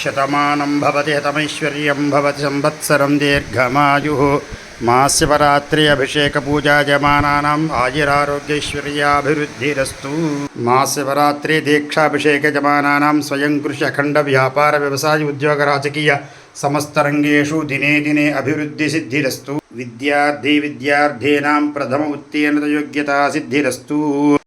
శతమానం భవతి శతమైశ్వర్యం భవతి సంవత్సరం దీర్ఘమాయుః महाशिवरात्रि अभिषेक पूजा जमानानाम् आयुरारोग्यैश्वर्याभिवृद्धिरस्तु। महाशिवरात्रि दीक्षाभिषेक जमानानां स्वयं कृषि अखंड व्यापार व्यवसाय उद्योग राजकीय समस्त रंगेषु दिने दिने अभिवृद्धि सिद्धिरस्तु। विद्यार्थीनां प्रथम उत्तीर्णता योग्यता सिद्धिरस्तु।